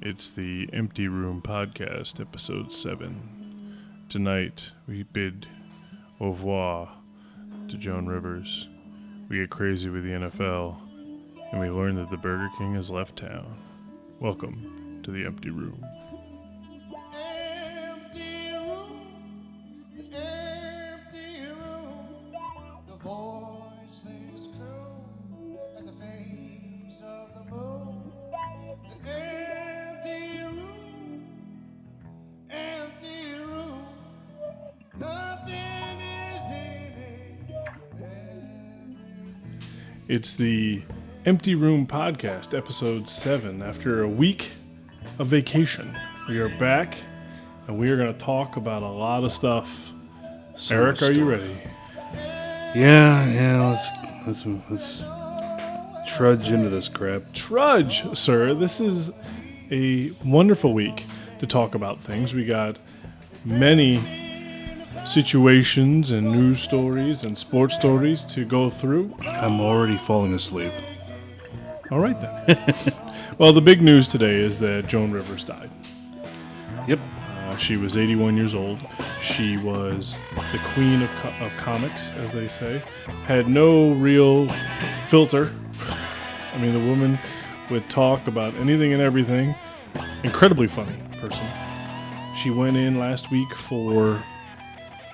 It's the Empty Room Podcast, Episode 7. Tonight, we bid au revoir to Joan Rivers. We get crazy with the NFL, and we learn that the Burger King has left town. Welcome to the Empty Room. Empty room, the voiceless crew, and the face of the moon. The empty room, nothing is in it. It's the Empty Room Podcast, Episode 7. After a week of vacation, we are back, and we are going to talk about a lot of stuff. Eric, are you ready? Yeah. Let's trudge into this crap. Trudge, sir. This is a wonderful week to talk about things. We got many situations and news stories and sports stories to go through. I'm already falling asleep. All right, then. Well, the big news today is that Joan Rivers died. Yep. She was 81 years old. She was the queen of comics, as they say. Had no real filter. I mean, the woman would talk about anything and everything. Incredibly funny person. She went in last week for,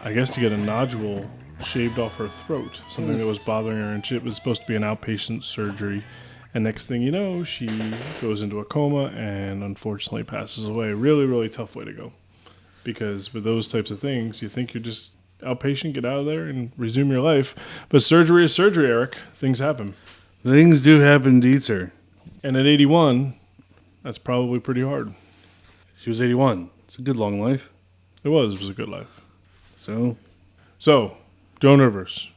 I guess, to get a nodule shaved off her throat. Something that was bothering her, and it was supposed to be an outpatient surgery. And next thing you know, she goes into a coma and unfortunately passes away. Really, really tough way to go. Because with those types of things, you think you're just outpatient, get out of there and resume your life. But surgery is surgery, Eric. Things happen. Things do happen indeed, sir. And at 81, that's probably pretty hard. She was 81. It's a good long life. It was a good life. So, Joan Rivers,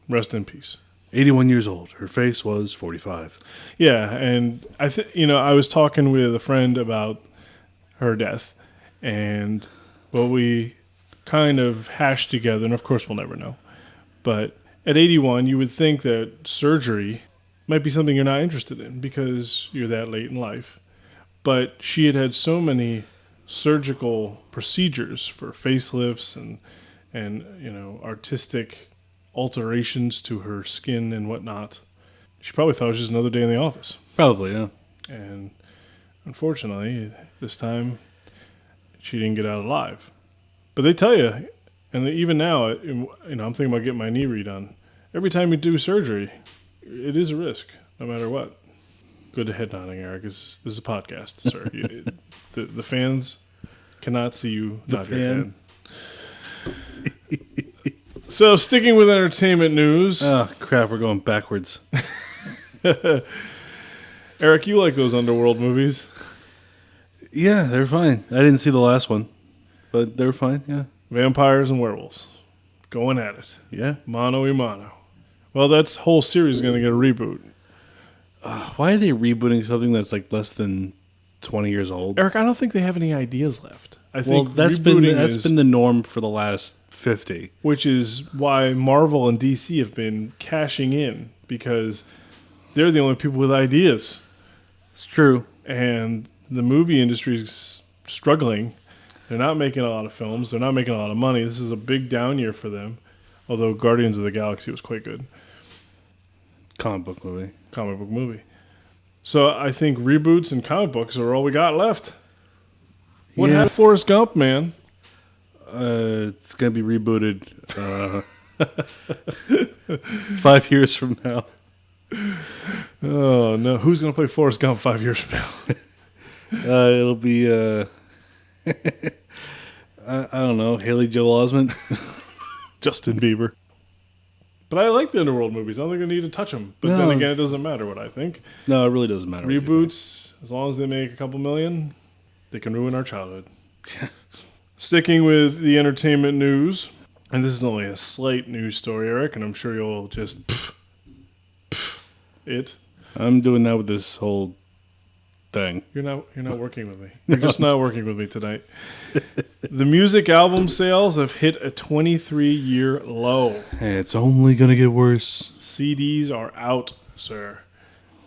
rest in peace. 81 years old. Her face was 45. Yeah, and I was talking with a friend about her death, and what we kind of hashed together, and of course we'll never know, but at 81, you would think that surgery might be something you're not interested in because you're that late in life. But she had so many surgical procedures for facelifts and artistic alterations to her skin and whatnot. She probably thought it was just another day in the office. Probably, yeah. And unfortunately, this time, she didn't get out alive. But they tell you, and even now, I'm thinking about getting my knee redone. Every time you do surgery, it is a risk, no matter what. Good head nodding, Eric. This is a podcast, sir. The fans cannot see you nod your head. So, sticking with entertainment news. Oh, crap, we're going backwards. Eric, you like those underworld movies? Yeah, they're fine. I didn't see the last one, but they're fine, yeah. Vampires and werewolves. Going at it. Yeah. Mano y mano. Well, that whole series is going to get a reboot. Why are they rebooting something that's like less than 20 years old? Eric, I don't think they have any ideas left. I think that's been the norm for the last 50. Which is why Marvel and DC have been cashing in, because they're the only people with ideas. It's true. And the movie industry is struggling. They're not making a lot of films. They're not making a lot of money. This is a big down year for them. Although Guardians of the Galaxy was quite good. Comic book movie. So I think reboots and comic books are all we got left. What happened to Forrest Gump, man? It's going to be rebooted 5 years from now. Oh, no. Who's going to play Forrest Gump 5 years from now? It'll be, I don't know, Haley Joel Osment. Justin Bieber. But I like the Underworld movies. I don't think I need to touch them. But then again, it doesn't matter what I think. No, it really doesn't matter. Reboots, as long as they make a couple million, they can ruin our childhood. Sticking with the entertainment news, and this is only a slight news story, Eric, and I'm sure you'll just it. I'm doing that with this whole thing. You're not working with me. You're just not working with me tonight. The music album sales have hit a 23-year low. And it's only going to get worse. CDs are out, sir.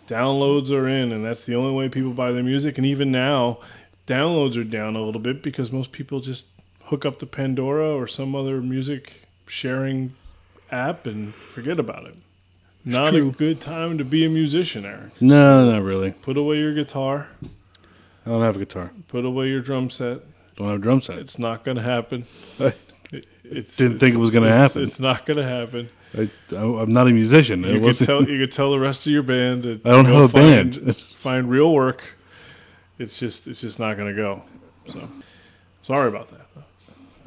Downloads are in, and that's the only way people buy their music. And even now, downloads are down a little bit because most people just hook up to Pandora or some other music sharing app and forget about it. Not true. a good time to be a musician, Eric. No, not really. Put away your guitar. I don't have a guitar. Put away your drum set. Don't have a drum set. It's not going to happen. Didn't think it was going to happen. It's not going to happen. I'm not a musician. You could tell the rest of your band that I don't have a band. Find real work. It's just not going to go. So sorry about that.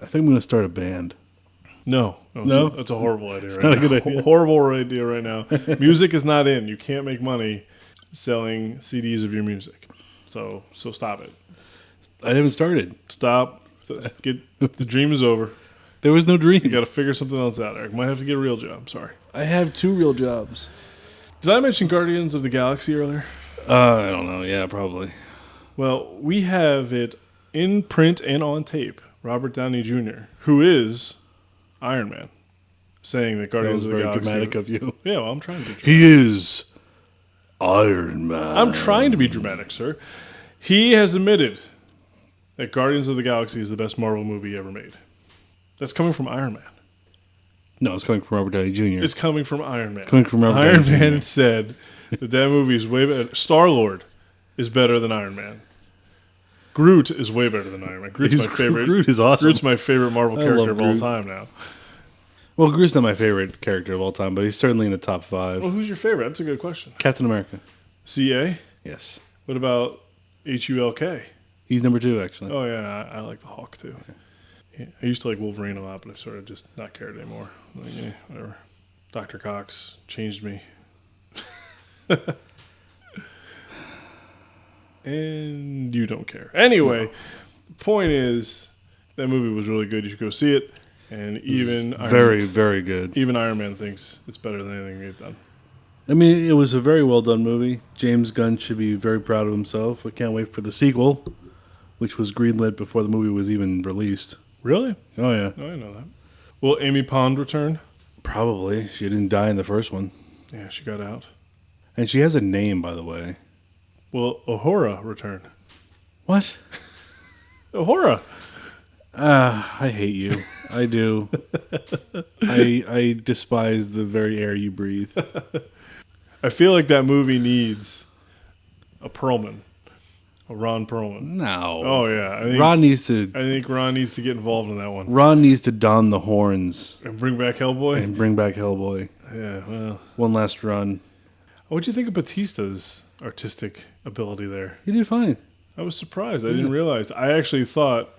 I think I'm going to start a band. No, No? That's a horrible idea. Right not a now. good idea. Horrible idea right now. Music is not in. You can't make money selling CDs of your music. So stop it. I haven't started. Stop. The dream is over. There was no dream. You got to figure something else out, Eric. Might have to get a real job. Sorry. I have 2 real jobs. Did I mention Guardians of the Galaxy earlier? I don't know. Yeah, probably. Well, we have it in print and on tape. Robert Downey Jr., who is Iron Man, saying that That Guardians was of the very Galaxy. dramatic of you. Yeah, well, I'm trying to be dramatic. He is Iron Man. I'm trying to be dramatic, sir. He has admitted that Guardians of the Galaxy is the best Marvel movie ever made. That's coming from Iron Man. No, it's coming from Robert Downey Jr. It's coming from Iron Man. It's coming from Robert Iron Downey Man Jr. said that movie is way better. Star-Lord is better than Iron Man. Groot is way better than Iron Man. Groot's my favorite. Groot is awesome. Groot's my favorite Marvel I character love of all Groot. time now. Well, Groot's not my favorite character of all time, but he's certainly in the top 5. Well, who's your favorite? That's a good question. Captain America. CA? Yes. What about HULK? He's number 2, actually. Oh, yeah, I like the Hawk, too. Yeah, I used to like Wolverine a lot, but I've sort of just not cared anymore. Like, yeah, whatever. Dr. Cox changed me. And you don't care. Anyway, the point is, that movie was really good. You should go see it. And even very good. Even Iron Man thinks it's better than anything they've done. I mean, it was a very well done movie. James Gunn should be very proud of himself. I can't wait for the sequel, which was greenlit before the movie was even released. Really? Oh, yeah. Oh, I know that. Will Amy Pond return? Probably. She didn't die in the first one. Yeah, she got out. And she has a name, by the way. Will Uhura return? What? Uhura! I hate you. I do. I despise the very air you breathe. I feel like that movie needs a Perlman. A Ron Perlman. No. Oh, yeah. I think Ron needs to get involved in that one. Ron needs to don the horns And bring back Hellboy? and bring back Hellboy. Yeah, well. One last run. What'd you think of Batista's artistic ability there? He did fine. I was surprised. I didn't realize. I actually thought,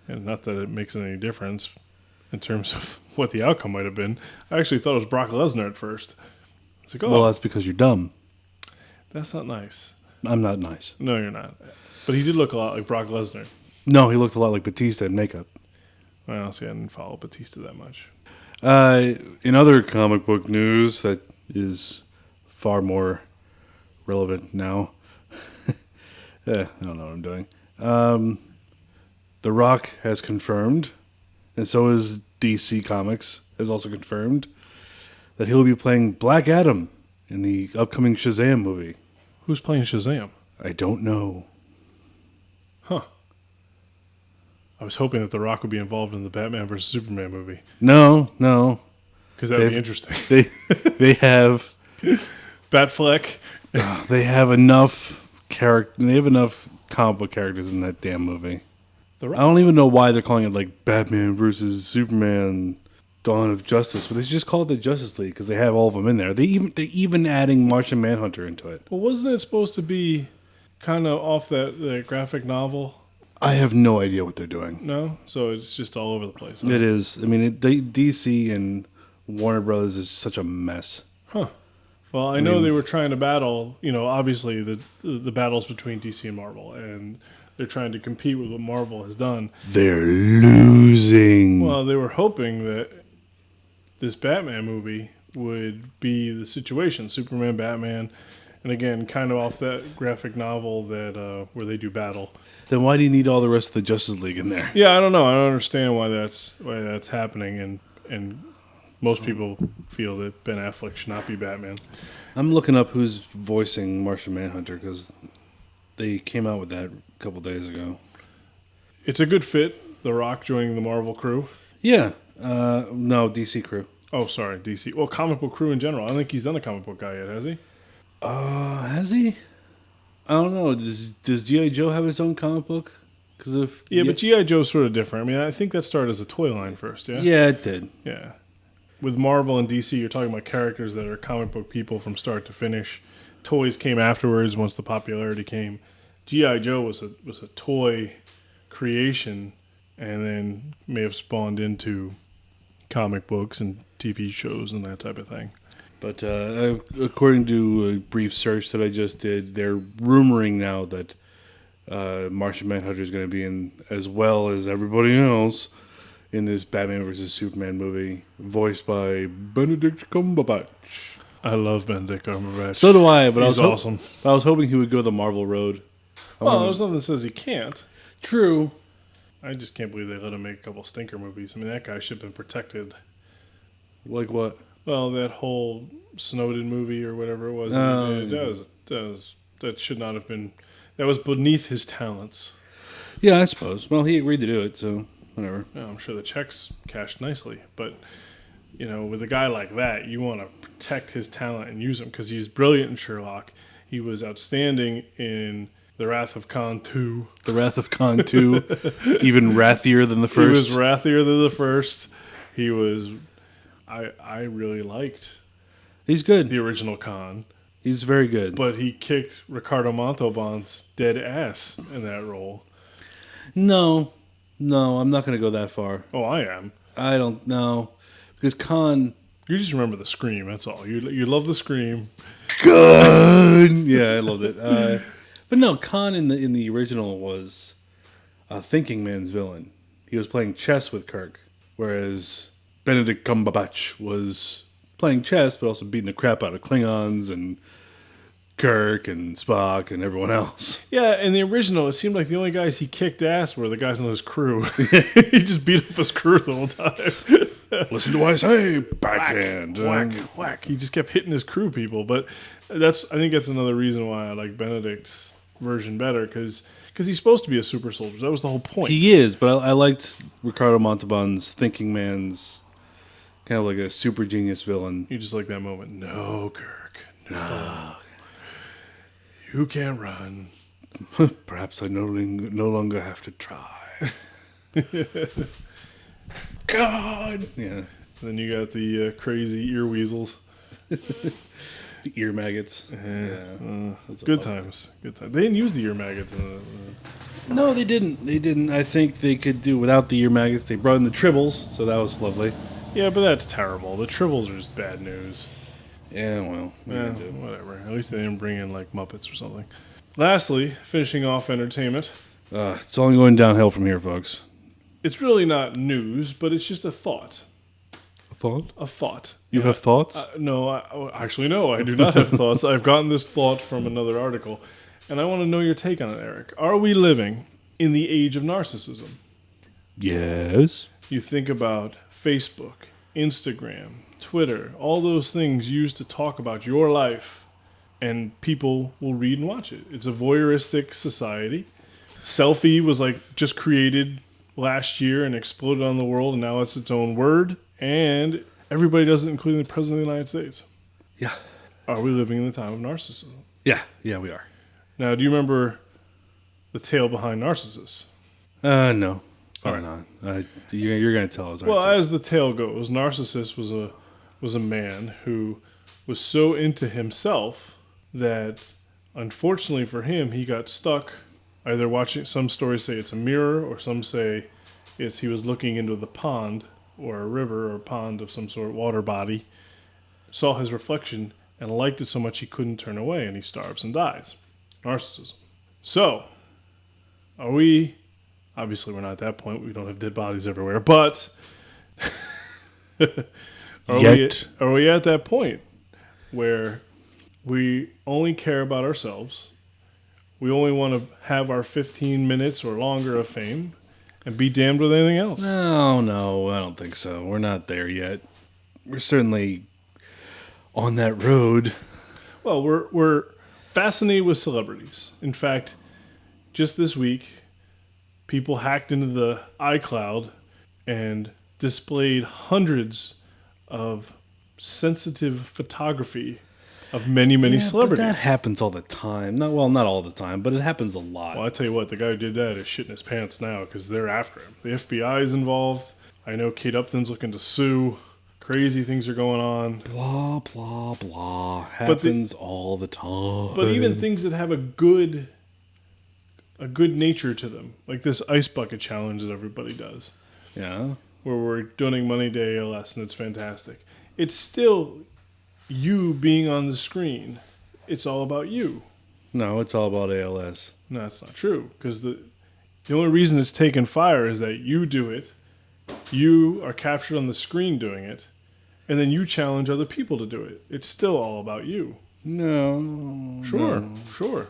and not that it makes any difference in terms of what the outcome might have been, I actually thought it was Brock Lesnar at first. I was like, oh, Well, that's because you're dumb. that's not nice. I'm not nice. No, you're not. But he did look a lot like Brock Lesnar. No, he looked a lot like Batista in makeup. Well, see, I didn't follow Batista that much. In other comic book news that is far more relevant now. I don't know what I'm doing. The Rock has confirmed, and so is DC Comics has also confirmed, that he'll be playing Black Adam in the upcoming Shazam movie. Who's playing Shazam? I don't know. Huh. I was hoping that The Rock would be involved in the Batman vs. Superman movie. No. Because that would be They've- interesting. They have Batfleck. they have enough character. They have enough comic book characters in that damn movie. The I Rock. don't even know why they're calling it like Batman versus Superman, Dawn of Justice, but they should just call it the Justice League because they have all of them in there. They're even adding Martian Manhunter into it. Well, wasn't it supposed to be kind of off that graphic novel? I have no idea what they're doing. No? So it's just all over the place. It is. I mean, DC and Warner Brothers is such a mess. Huh. Well, I know they were trying to battle, obviously the battles between DC and Marvel, and they're trying to compete with what Marvel has done. They're losing. Well, they were hoping that this Batman movie would be the situation, Superman, Batman, And again, kind of off that graphic novel that where they do battle. Then why do you need all the rest of the Justice League in there? Yeah, I don't know. I don't understand why that's happening, and most people feel that Ben Affleck should not be Batman. I'm looking up who's voicing Martian Manhunter because they came out with that a couple days ago. It's a good fit. The Rock joining the Marvel crew. Yeah. No, DC crew. Oh, sorry, DC. Well, comic book crew in general. I don't think he's done a comic book guy yet, has he? Has he? I don't know. Does G.I. Joe have its own comic book? Because if But G.I. Joe's sort of different. I mean, I think that started as a toy line first, yeah? yeah, it did. Yeah. With Marvel and DC, you're talking about characters that are comic book people from start to finish. Toys came afterwards once the popularity came. G.I. Joe was a toy creation and then may have spawned into comic books and TV shows and that type of thing. But according to a brief search that I just did, they're rumoring now that Martian Manhunter is going to be in, as well as everybody else, in this Batman vs. Superman movie, voiced by Benedict Cumberbatch. I love Benedict Cumberbatch. So do I, but He's awesome. I was hoping he would go the Marvel road. Well, there's nothing that says he can't. True. I just can't believe they let him make a couple stinker movies. I mean, that guy should have been protected. Like what? Well, that whole Snowden movie or whatever it was, that should not have been. That was beneath his talents. Yeah, I suppose. Well, he agreed to do it, so whatever. Yeah, I'm sure the checks cashed nicely, but with a guy like that, you want to protect his talent and use him because he's brilliant in Sherlock. He was outstanding in The Wrath of Khan 2. The Wrath of Khan 2, even wrathier than the first. He was wrathier than the first. He was. I really liked He's good. the original Khan, He's very good. but he kicked Ricardo Montalban's dead ass in that role. No, I'm not going to go that far. Oh, I am. I don't know. Because Khan... You just remember the scream. That's all. You love the scream. Good! Yeah, I loved it. But no, Khan in the original was a thinking man's villain. He was playing chess with Kirk, whereas Benedict Cumberbatch was playing chess, but also beating the crap out of Klingons and Kirk and Spock and everyone else. Yeah, in the original, it seemed like the only guys he kicked ass were the guys on his crew. He just beat up his crew the whole time. Listen to what I say, backhand. Whack, whack. He just kept hitting his crew people. But I think that's another reason why I like Benedict's version better, because he's supposed to be a super soldier. That was the whole point. He is, but I liked Ricardo Montalban's thinking man's kind of like a super genius villain. You just like that moment. No, Kirk. No. You can't run. Perhaps I no longer have to try. God! Yeah. And then you got the crazy ear weasels. The ear maggots. That's Good times. Good times. They didn't use the ear maggots. No, they didn't. I think they could do without the ear maggots. They brought in the tribbles, so that was lovely. Yeah, but that's terrible. The tribbles are just bad news. Yeah, well, Yeah, whatever. At least they didn't bring in like Muppets or something. Lastly, finishing off entertainment. it's only going downhill from here, folks. It's really not news, but it's just a thought. A thought? A thought. You have thoughts? No, actually, no. I do not have thoughts. I've gotten this thought from another article, and I want to know your take on it, Eric. Are we living in the age of narcissism? Yes. You think about Facebook, Instagram, Twitter, all those things used to talk about your life, and people will read and watch it. It's a voyeuristic society. Selfie was just created last year and exploded on the world, and now it's its own word, and everybody does it, including the President of the United States. Yeah. Are we living in the time of narcissism? Yeah, we are. Now, do you remember the tale behind Narcissus? No. Or not. You're going to tell us. Well, as the tale goes, Narcissus was a man who was so into himself that, unfortunately for him, he got stuck either watching. Some stories say it's a mirror, or some say he was looking into the pond or a river or a pond of some sort, water body, saw his reflection and liked it so much he couldn't turn away, and he starves and dies. Narcissism. So, are we? Obviously, we're not at that point. We don't have dead bodies everywhere, but are we at that point where We only care about ourselves. We only want to have our 15 minutes or longer of fame and be damned with anything else. No, I don't think so. We're not there yet. We're certainly on that road. Well, we're fascinated with celebrities. In fact, just this week, people hacked into the iCloud and displayed hundreds of sensitive photography of many celebrities. But that happens all the time. Not all the time, but it happens a lot. Well, I tell you what, the guy who did that is shitting his pants now because they're after him. The FBI is involved. I know Kate Upton's looking to sue. Crazy things are going on. Blah, blah, blah. Happens all the time. But even things that have a good nature to them, like this ice bucket challenge that everybody does, Yeah. where we're donating money to ALS, and it's fantastic. It's still you being on the screen. It's all about you. No, it's all about ALS. No, that's not true. Because the only reason it's taken fire is that you do it, you are captured on the screen doing it, and then you challenge other people to do it. It's still all about you. No. Sure.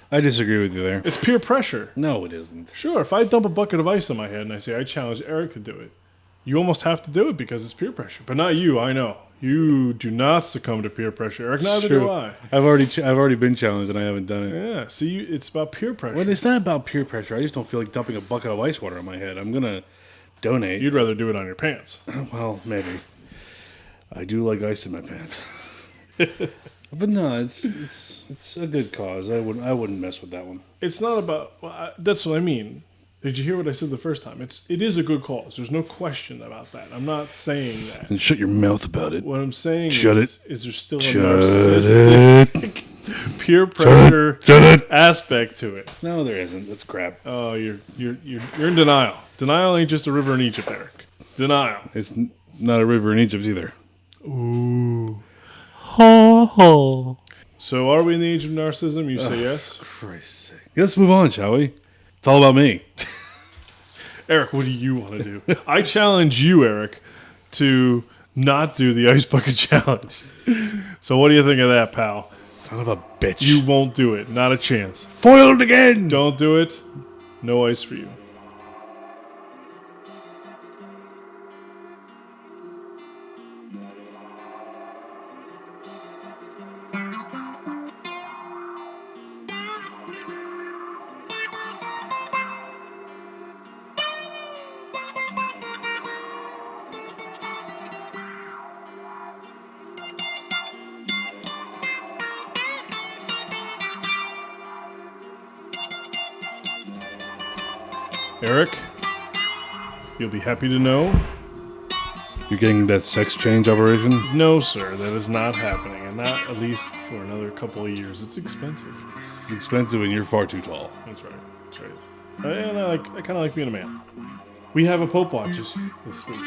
I disagree with you there. It's peer pressure. No, it isn't. Sure, if I dump a bucket of ice on my head and I say, I challenge Eric to do it, you almost have to do it because it's peer pressure. But not you, I know. You do not succumb to peer pressure, Eric. Neither do I. I've already been challenged and I haven't done it. Yeah, see, it's about peer pressure. Well, it's not about peer pressure. I just don't feel like dumping a bucket of ice water on my head. I'm going to donate. You'd rather do it on your pants. Well, maybe. I do like ice in my pants. But no, it's a good cause. I wouldn't mess with that one. It's not about... Well, that's what I mean. Did you hear what I said the first time? It is a good cause. There's no question about that. I'm not saying that. Then shut your mouth about it. What I'm saying is there's still a Shut narcissistic peer pressure aspect to it. No, there isn't. That's crap. Oh, you're in denial. Denial ain't just a river in Egypt, Eric. Denial. It's not a river in Egypt either. Ooh. Ho ho. So are we in the age of narcissism? You say yes? Christ's sake. Let's move on, shall we? It's all about me. Eric, what do you want to do? I challenge you, Eric, to not do the ice bucket challenge. So what do you think of that, pal? Son of a bitch. You won't do it. Not a chance. foiled again. Don't do it. No ice for you. Eric, you'll be happy to know. You're getting that sex change operation? No, sir, that is not happening, and not at least for another couple of years. It's expensive. It's expensive and you're far too tall. That's right. And I kind of like being a man. We have a Pope Watch this week.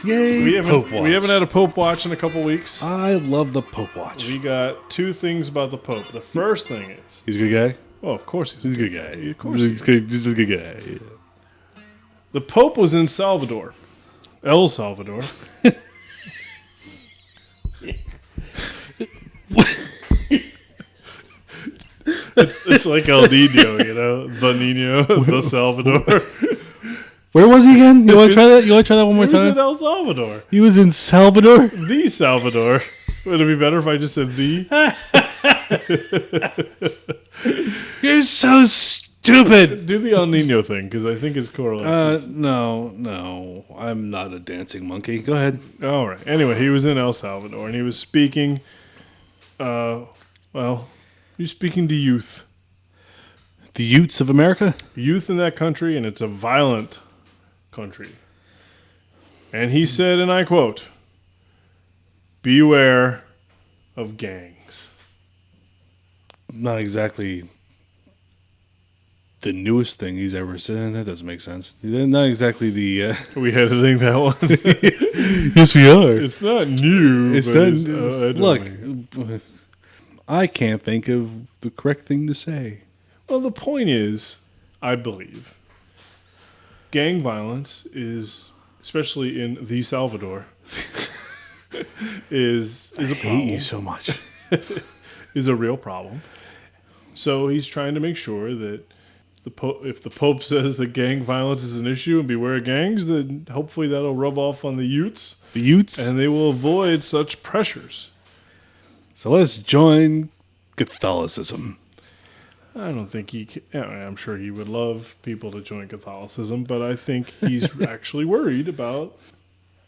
Yay, We haven't had a Pope Watch in a couple weeks. I love the Pope Watch. We got two things about the Pope. The first thing is, He's a good guy? oh, of course He's a good guy. Of course He's a good guy. Yeah. The Pope was in Salvador. El Salvador. it's like El Nino, you know? The Nino, the Salvador. Where was he again? You want to try that? You want to try that one more He was in time? El Salvador. He was in Salvador? The Salvador. Would it be better if I just said the? You're so stupid. Do the El Nino thing, because I think it's correlates. No. I'm not a dancing monkey. Go ahead. All right. Anyway, he was in El Salvador, and he was speaking, he was speaking to youth. The Utes of America? Youth in that country, and it's a violent country. And he said, and I quote, "Beware of gangs." Not exactly the newest thing he's ever said. That doesn't make sense. Not exactly the... Are we editing that one? Yes, we are. It's not new. It's but not... I don't Look, know. I can't think of the correct thing to say. Well, the point is, I believe, gang violence is, especially in the Salvador, is a problem. I hate you so much. is a real problem. So he's trying to make sure that if the Pope says that gang violence is an issue and beware of gangs, then hopefully that'll rub off on the Utes. The Utes? And they will avoid such pressures. So let's join Catholicism. I don't think I'm sure he would love people to join Catholicism, but I think he's actually worried about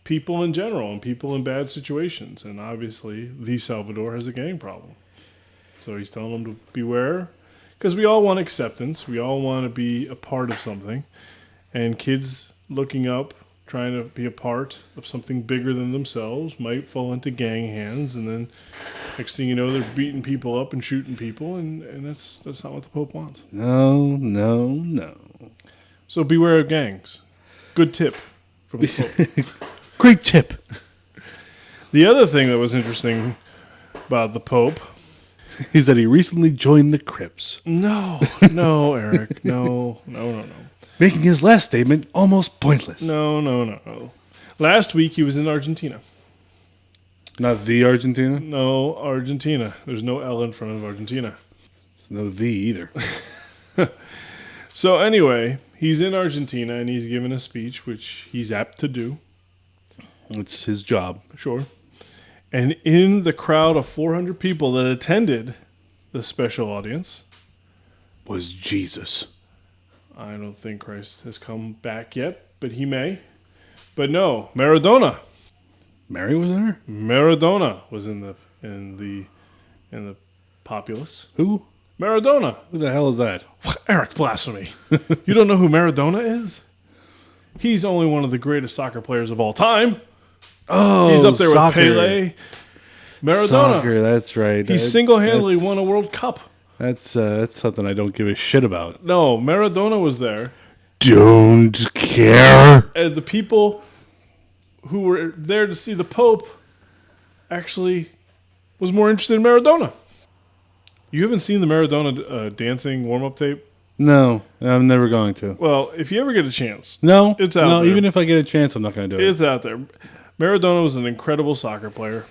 people in general and people in bad situations. And obviously, the Salvador has a gang problem. So he's telling them to beware, because we all want acceptance. We all want to be a part of something. And kids looking up, trying to be a part of something bigger than themselves, might fall into gang hands, and then next thing you know, they're beating people up and shooting people, and that's not what the Pope wants. No. So beware of gangs. Good tip from the Pope. Great tip. The other thing that was interesting about the Pope is that he recently joined the Crips. No, Eric. No. Making his last statement almost pointless. No. Last week he was in Argentina. Not the Argentina? No, Argentina. There's no L in front of Argentina. There's no the either. So anyway, he's in Argentina and he's giving a speech, which he's apt to do. It's his job. Sure. And in the crowd of 400 people that attended the special audience was Jesus. I don't think Christ has come back yet, but he may. But no, Maradona. Mary was there? Maradona was in the populace. Who? Maradona. Who the hell is that? Eric, blasphemy. You don't know who Maradona is? He's only one of the greatest soccer players of all time. Oh, he's up there soccer. with Pele. Maradona. Soccer, that's right. He single-handedly won a World Cup. That's something I don't give a shit about. No, Maradona was there. Don't care. And the people who were there to see the Pope actually was more interested in Maradona. You haven't seen the Maradona dancing warm-up tape? No, I'm never going to. Well, if you ever get a chance. No, it's out there. Even if I get a chance, I'm not going to do it. It's out there. Maradona was an incredible soccer player.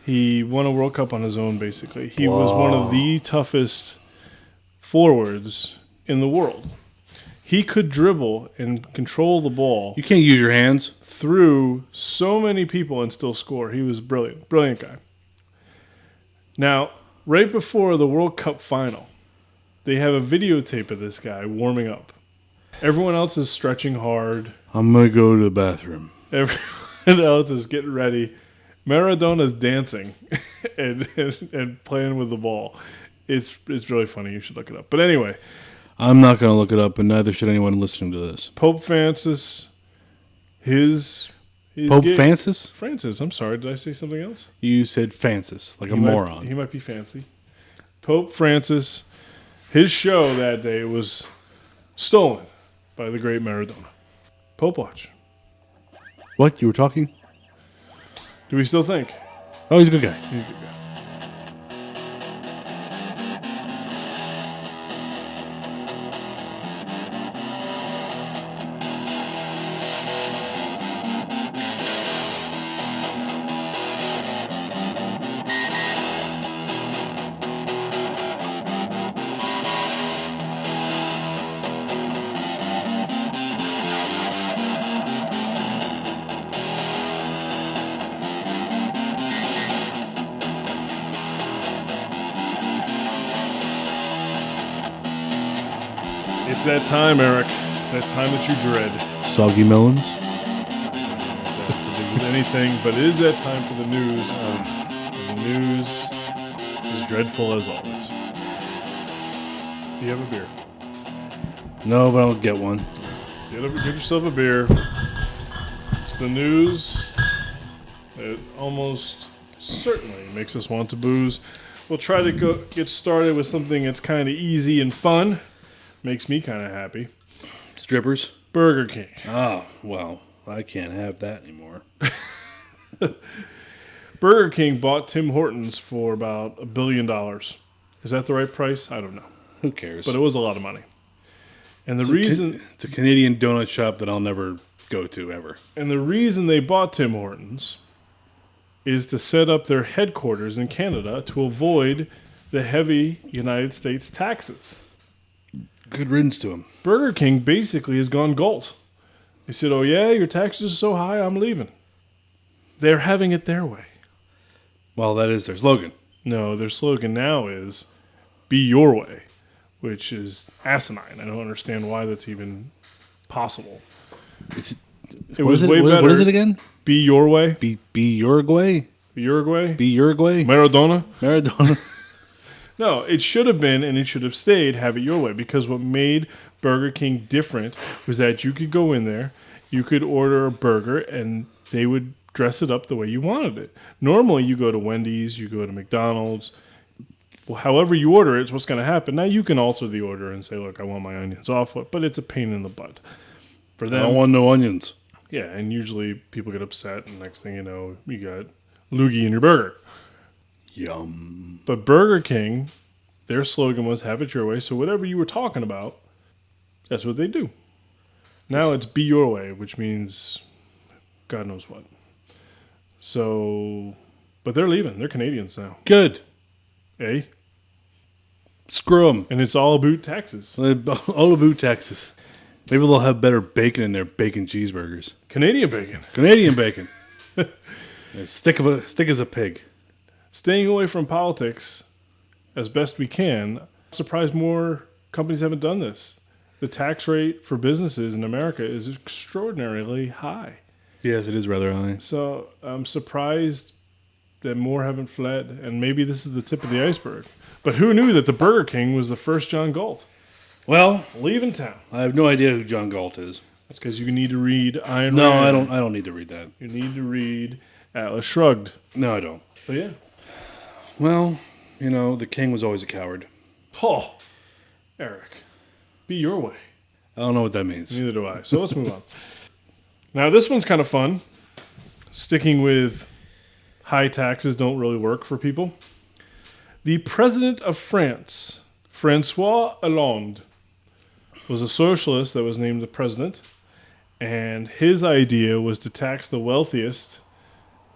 He won a World Cup on his own, basically. He was one of the toughest forwards in the world. He could dribble and control the ball. You can't use your hands. Through so many people and still score. He was brilliant. Brilliant guy. Now, right before the World Cup final, they have a videotape of this guy warming up. Everyone else is stretching hard. I'm going to go to the bathroom. Everyone else is getting ready. Maradona's dancing and playing with the ball. It's really funny. You should look it up. But anyway. I'm not going to look it up, and neither should anyone listening to this. Pope Francis, Pope Francis? Francis, I'm sorry. Did I say something else? You said Francis, like a moron. He might be fancy. Pope Francis, his show that day was stolen by the great Maradona. Pope Watch. What? You were talking? Do we still think? Oh, he's a good guy. He's a good guy. It's that time, Eric. It's that time that you dread. Soggy melons? That's the thing with anything, but it is that time for the news. And the news is dreadful as always. Do you have a beer? No, but I'll get one. Get yourself a beer. It's the news that almost certainly makes us want to booze. We'll try to get started with something that's kind of easy and fun. Makes me kind of happy. Strippers? Burger King. Oh, well, I can't have that anymore. Burger King bought Tim Hortons for about $1 billion. Is that the right price? I don't know. Who cares? But it was a lot of money. And the reason... It's a Canadian donut shop that I'll never go to, ever. And the reason they bought Tim Hortons is to set up their headquarters in Canada to avoid the heavy United States taxes. Good riddance to him. Burger King basically has gone gold. They said, oh yeah, your taxes are so high, I'm leaving. They're having it their way. Well, that is their slogan. No, their slogan now is be your way, which is asinine. I don't understand why that's even possible. It's, It was way what, better. What is it again? Be your way. Be Uruguay? Be Uruguay. Be Uruguay? Maradona. Maradona? No, it should have been and it should have stayed have it your way, because what made Burger King different was that you could go in there, you could order a burger, and they would dress it up the way you wanted it. Normally, you go to Wendy's, you go to McDonald's. Well, however you order it, it's what's going to happen. Now, you can alter the order and say, look, I want my onions off, but it's a pain in the butt. For I them, don't want no onions. yeah, and usually people get upset, and next thing you know, you got loogie in your burger. Yum. But Burger King, their slogan was have it your way. So whatever you were talking about, that's what they do. Now it's be your way, which means God knows what. So, but they're leaving. They're Canadians now. Good. Eh? Screw them. And it's all about taxes. All about Texas. Maybe they'll have better bacon in their bacon cheeseburgers. Canadian bacon. Canadian bacon. As thick as a pig. Staying away from politics as best we can. I'm surprised more companies haven't done this. The tax rate for businesses in America is extraordinarily high. Yes, it is rather high. So I'm surprised that more haven't fled, and maybe this is the tip of the iceberg. But who knew that the Burger King was the first John Galt? Well, Leaving town. I have no idea who John Galt is. That's because you need to read Ayn No, Rand. I don't need to read that. You need to read Atlas Shrugged. No, I don't. But yeah. Well, the king was always a coward. Oh, Eric, be your way. I don't know what that means. Neither do I. So let's move on. Now, this one's kind of fun. Sticking with high taxes don't really work for people. The president of France, Francois Hollande, was a socialist that was named the president, and his idea was to tax the wealthiest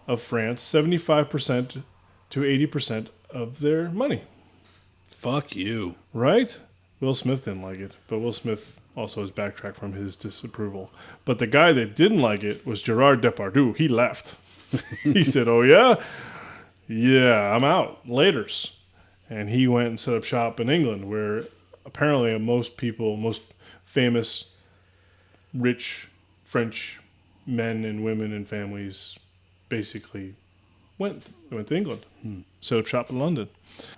of France 75% to 80% of their money. Fuck you. Right? Will Smith didn't like it, but Will Smith also has backtracked from his disapproval. But the guy that didn't like it was Gerard Depardieu. He left. He said, oh, yeah? Yeah, I'm out. Laters. And he went and set up shop in England, where apparently most famous, rich French men and women and families basically went. They went to England, set up shop in London.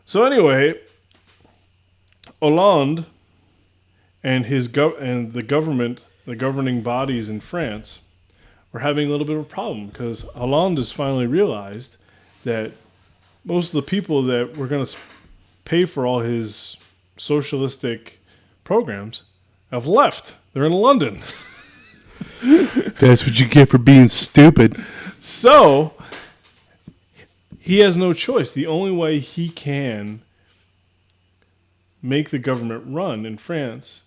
So anyway, Hollande and the government, the governing bodies in France, were having a little bit of a problem because Hollande has finally realized that most of the people that were going to pay for all his socialistic programs have left. They're in London. That's what you get for being stupid. So he has no choice. The only way he can make the government run in France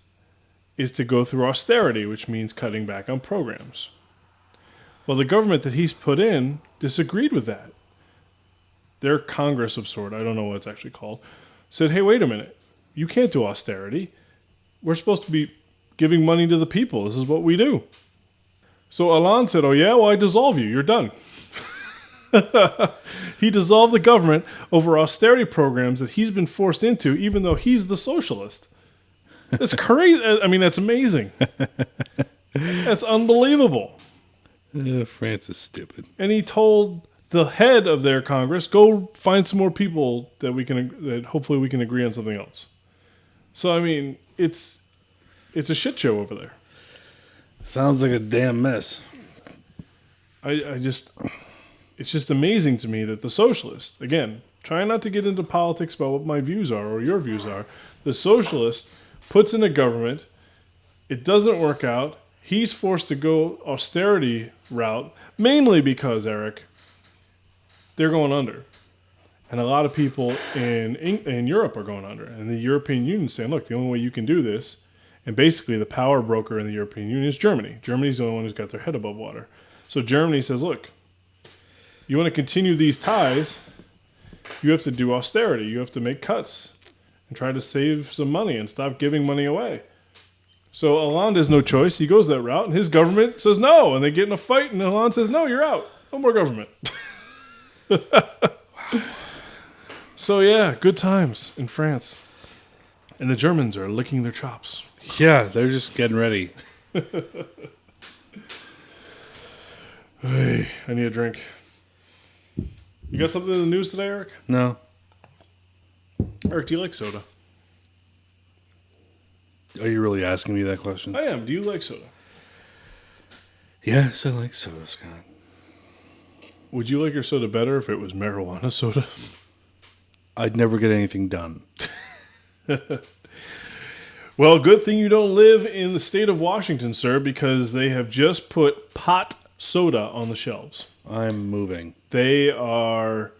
is to go through austerity, which means cutting back on programs. Well, the government that he's put in disagreed with that. Their Congress of sort, I don't know what it's actually called, said, hey, wait a minute. You can't do austerity. We're supposed to be giving money to the people. This is what we do. So Hollande said, oh, yeah, well, I dissolve you. You're done. He dissolved the government over austerity programs that he's been forced into, even though he's the socialist. That's crazy. I mean, that's amazing. That's unbelievable. France is stupid. And he told the head of their Congress, go find some more people that hopefully we can agree on something else. So, I mean, it's a shit show over there. Sounds like a damn mess. It's just amazing to me that the socialist, again, trying not to get into politics about what my views are or your views are, the socialist puts in a government, it doesn't work out, he's forced to go austerity route, mainly because, Eric, they're going under. And a lot of people in Europe are going under. And the European Union is saying, look, the only way you can do this, and basically the power broker in the European Union is Germany. Germany's the only one who's got their head above water. So Germany says, look, you want to continue these ties, you have to do austerity. You have to make cuts and try to save some money and stop giving money away. So Hollande has no choice. He goes that route, and his government says no, and they get in a fight, and Hollande says, no, you're out. No more government. So, yeah, good times in France. And the Germans are licking their chops. Yeah, they're just getting ready. Hey, I need a drink. You got something in the news today, Eric? No. Eric, do you like soda? Are you really asking me that question? I am. Do you like soda? Yes, I like soda, Scott. Would you like your soda better if it was marijuana soda? I'd never get anything done. Well, good thing you don't live in the state of Washington, sir, because they have just put pot soda on the shelves. I'm moving. They are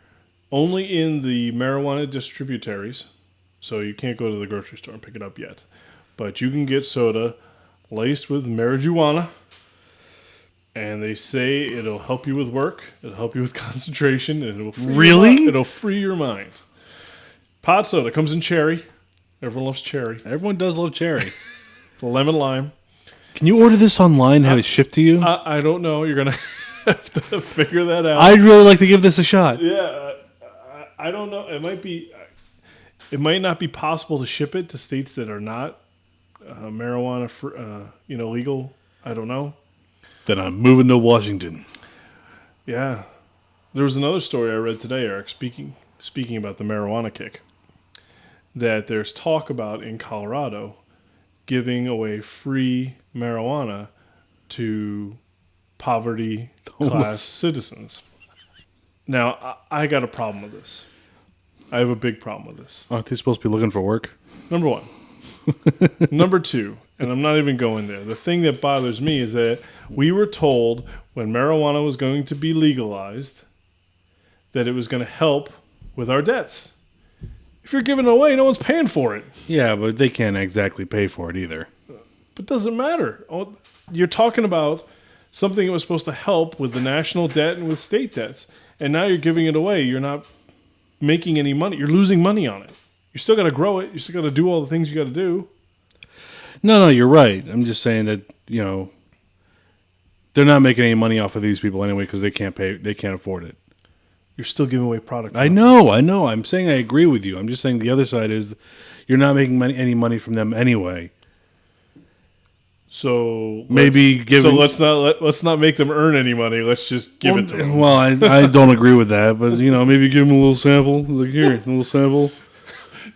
only in the marijuana distributaries, so you can't go to the grocery store and pick it up yet. But you can get soda laced with marijuana, and they say it'll help you with work, it'll help you with concentration, and it'll it'll free your mind. Pot soda comes in cherry. Everyone loves cherry. Everyone does love cherry. Lemon lime. Can you order this online, have it shipped to you? I don't know. You're going to have to figure that out. I'd really like to give this a shot. Yeah, I don't know. It might not be possible to ship it to states that are not marijuana, legal. I don't know. Then I'm moving to Washington. Yeah, there was another story I read today, Eric. Speaking about the marijuana kick, that there's talk about in Colorado giving away free marijuana to poverty class citizens. Now, I got a problem with this. I have a big problem with this. Aren't they supposed to be looking for work? Number one. Number two, and I'm not even going there. The thing that bothers me is that we were told when marijuana was going to be legalized that it was going to help with our debts. If you're giving it away, no one's paying for it. Yeah, but they can't exactly pay for it either. But it doesn't matter. You're talking about something that was supposed to help with the national debt and with state debts, and now you're giving it away. You're not making any money. You're losing money on it. You still got to grow it. You still got to do all the things you got to do. No, you're right. I'm just saying that, they're not making any money off of these people anyway because they can't pay. They can't afford it. You're still giving away product. I know. I'm saying I agree with you. I'm just saying the other side is you're not making any money from them anyway. So maybe let's not make them earn any money. Let's just give it to them. Well, I don't agree with that, but maybe give them a little sample. Like here, a little sample.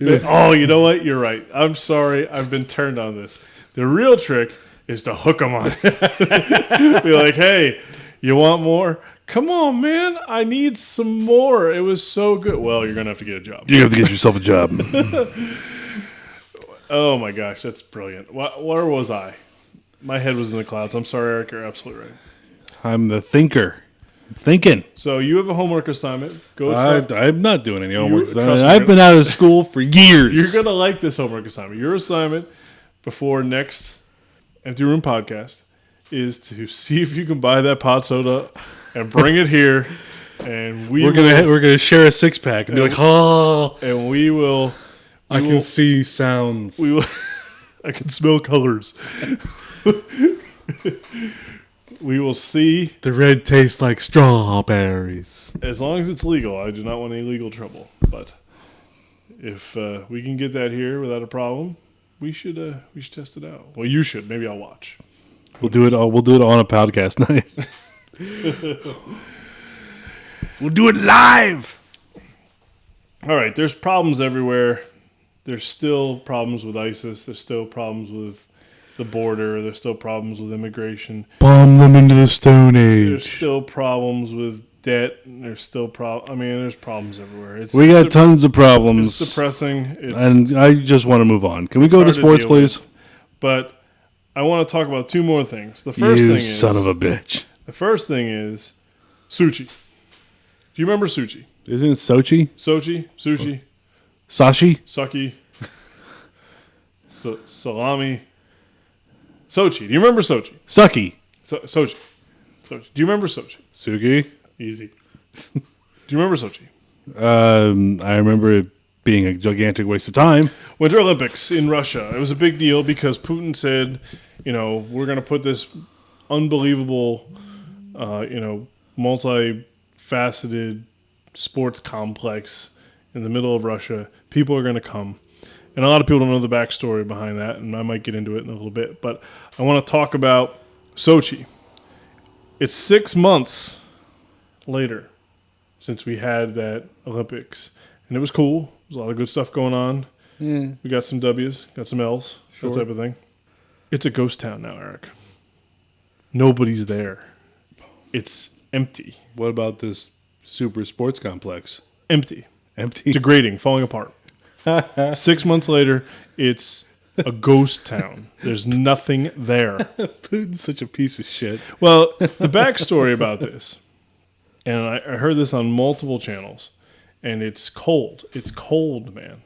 Yeah. Oh, you know what? You're right. I'm sorry. I've been turned on this. The real trick is to hook them on it. Be like, hey, you want more? Come on, man. I need some more. It was so good. Well, you're going to have to get a job. You have to get yourself a job. Oh, my gosh. That's brilliant. Where was I? My head was in the clouds. I'm sorry, Eric. You're absolutely right. I'm the thinker. Thinking. So you have a homework assignment. I'm not doing any homework assignment. me, I've been out of school for years. You're going to like this homework assignment. Your assignment before next Empty Room podcast is to see if you can buy that pot soda and bring it here, and we're gonna share a 6-pack and be like, oh, and we will. I can see sounds. We will. I can smell colors. We will see. The red tastes like strawberries. As long as it's legal, I do not want any legal trouble. But if we can get that here without a problem, we should test it out. Well, you should. Maybe I'll watch. We'll do it on a podcast night. We'll do it live. All right. There's problems everywhere. There's still problems with ISIS. There's still problems with the border. There's still problems with immigration. Bomb them into the Stone Age. There's still problems with debt. There's still there's problems everywhere. We got tons of problems. It's depressing. And I just want to move on. Can we go to sports, please? But I want to talk about two more things. The first thing is, son of a bitch. The first thing is Sochi. Do you remember Sochi? Isn't it Sochi? Sushi, Sashi? Saki, salami. Sochi. Do you remember Sochi? Sucky. Sochi. Do you remember Sochi? Suki? Easy. Do you remember Sochi? I remember it being a gigantic waste of time. Winter Olympics in Russia. It was a big deal because Putin said, we're going to put this unbelievable, multifaceted sports complex in the middle of Russia. People are going to come. And a lot of people don't know the backstory behind that, and I might get into it in a little bit. But I want to talk about Sochi. It's 6 months later since we had that Olympics. And it was cool. There's a lot of good stuff going on. Yeah. We got some W's, got some L's, Sure. that type of thing. It's a ghost town now, Eric. Nobody's there. It's empty. What about this super sports complex? Empty. Empty. Degrading, falling apart. 6 months later, it's a ghost town. There's nothing there. Putin's such a piece of shit. Well, the backstory about this, and I heard this on multiple channels, and it's cold. It's cold, man.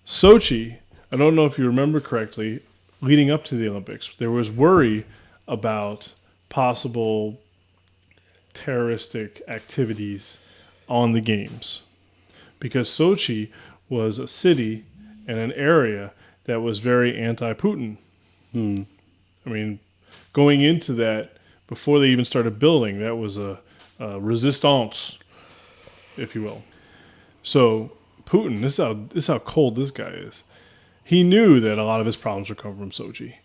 Sochi, I don't know if you remember correctly, leading up to the Olympics, there was worry about possible terroristic activities on the games because Sochi was a city and an area that was very anti-Putin. I mean, going into that, before they even started building, that was a resistance, if you will. So Putin, this is how cold this guy is. He knew that a lot of his problems would come from Sochi.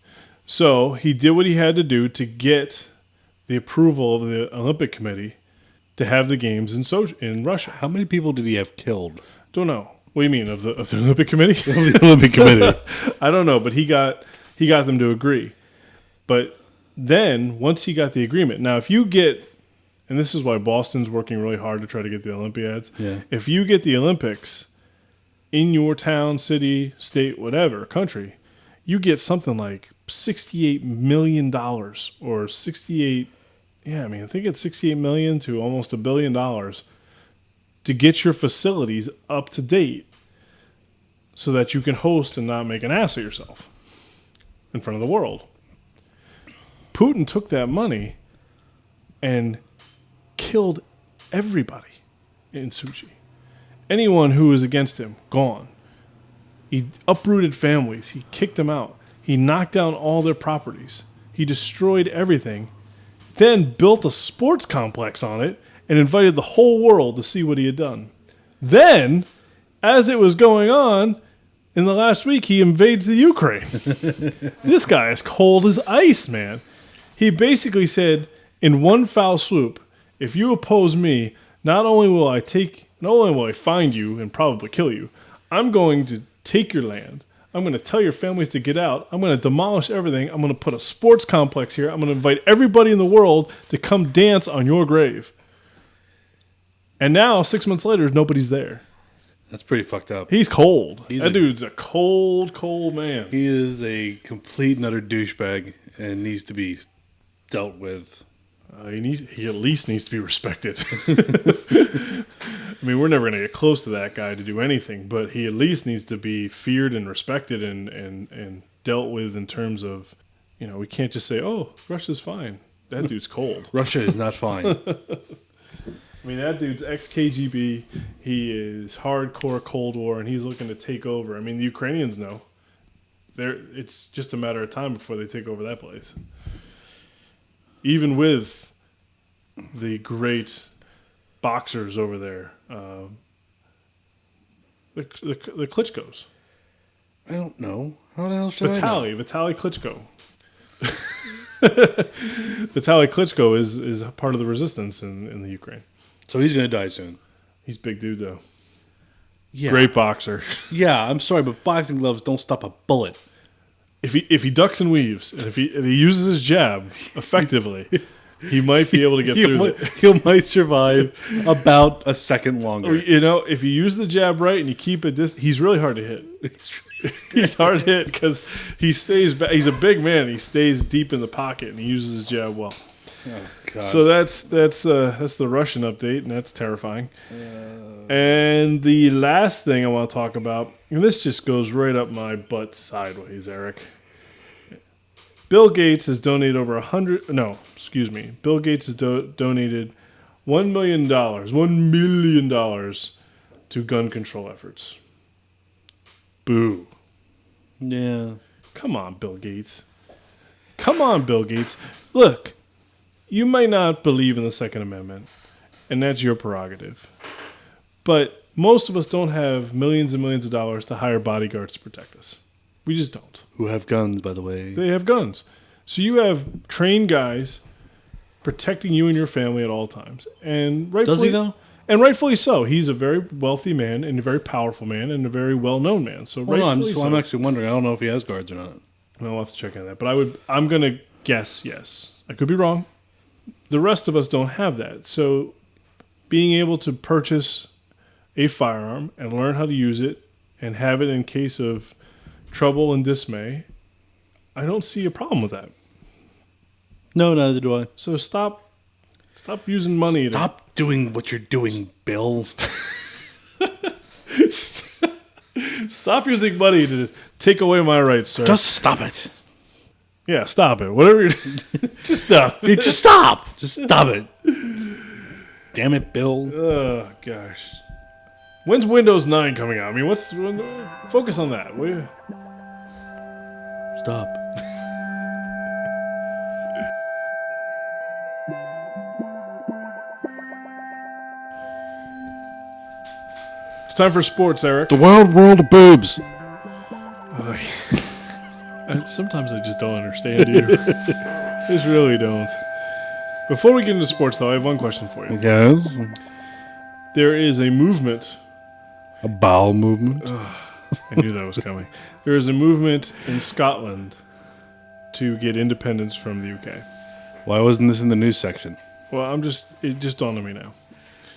So he did what he had to do to get the approval of the Olympic Committee to have the games in Sochi, in Russia. How many people did he have killed? Don't know. What do you mean of the Olympic Committee? The Olympic Committee. I don't know, but he got them to agree. But then once he got the agreement, now if you get, and this is why Boston's working really hard to try to get the Olympiads. Yeah. If you get the Olympics in your town, city, state, whatever, country, you get something like $68 million or 68. Yeah, I mean, I think it's 68 million to almost $1 billion to get your facilities up to date so that you can host and not make an ass of yourself in front of the world. Putin took that money and killed everybody in Sochi. Anyone who was against him, gone. He uprooted families. He kicked them out. He knocked down all their properties. He destroyed everything, then built a sports complex on it and invited the whole world to see what he had done. Then, as it was going on, in the last week, he invades the Ukraine. This guy is cold as ice, man. He basically said, in one foul swoop, if you oppose me, not only will I find you and probably kill you, I'm going to take your land. I'm going to tell your families to get out. I'm going to demolish everything. I'm going to put a sports complex here. I'm going to invite everybody in the world to come dance on your grave. And now, 6 months later, nobody's there. That's pretty fucked up. He's cold. That dude's a cold, cold man. He is a complete and utter douchebag and needs to be dealt with. He at least needs to be respected. I mean, we're never going to get close to that guy to do anything, but he at least needs to be feared and respected and dealt with in terms of, we can't just say, oh, Russia's fine. That dude's cold. Russia is not fine. I mean, that dude's ex-KGB. He is hardcore Cold War, and he's looking to take over. I mean, the Ukrainians know. It's just a matter of time before they take over that place. Even with the great boxers over there, the Klitschko's. I don't know. How the hell should I know? Vitaly Klitschko. Vitaly Klitschko is a part of the resistance in the Ukraine. So he's going to die soon. He's a big dude, though. Yeah. Great boxer. Yeah, I'm sorry, but boxing gloves don't stop a bullet. If he ducks and weaves, and if he uses his jab effectively, he might be able to get through it. He might survive about a second longer. If you use the jab right and you keep it he's really hard to hit. He's hard to hit because he's a big man. He stays deep in the pocket and he uses his jab well. Oh, God. So that's the Russian update, and that's terrifying. And the last thing I want to talk about, and this just goes right up my butt sideways, Eric. Bill Gates has donated Bill Gates has donated $1 million to gun control efforts. Boo. Yeah. Come on, Bill Gates. Come on, Bill Gates. Look, you might not believe in the Second Amendment, and that's your prerogative. But most of us don't have millions and millions of dollars to hire bodyguards to protect us. We just don't. Who have guns, by the way. They have guns. So you have trained guys protecting you and your family at all times. And rightfully, Does he, though? And rightfully so. He's a very wealthy man and a very powerful man and a very well-known man. So Well, no, rightfully so. I'm actually wondering. I don't know if he has guards or not. I'll have to check on that. But I'm going to guess yes. I could be wrong. The rest of us don't have that. So being able to purchase a firearm and learn how to use it and have it in case of trouble and dismay, I don't see a problem with that. No, neither do I. So stop using money. Stop doing what you're doing, Bill. Stop using money to take away my rights, sir. Just stop it. Yeah, stop it. Whatever you're just stop. Just stop. Just stop it. Damn it, Bill. Oh gosh. When's Windows 9 coming out? I mean, focus on that, will you? Stop. It's time for sports, Eric. The wild world of boobs. Sometimes I just don't understand you. Just really don't. Before we get into sports, though, I have one question for you. Yes. There is a movement. A bowel movement. I knew that was coming. There is a movement in Scotland to get independence from the UK. Why wasn't this in the news section? Well, it just dawned on me now.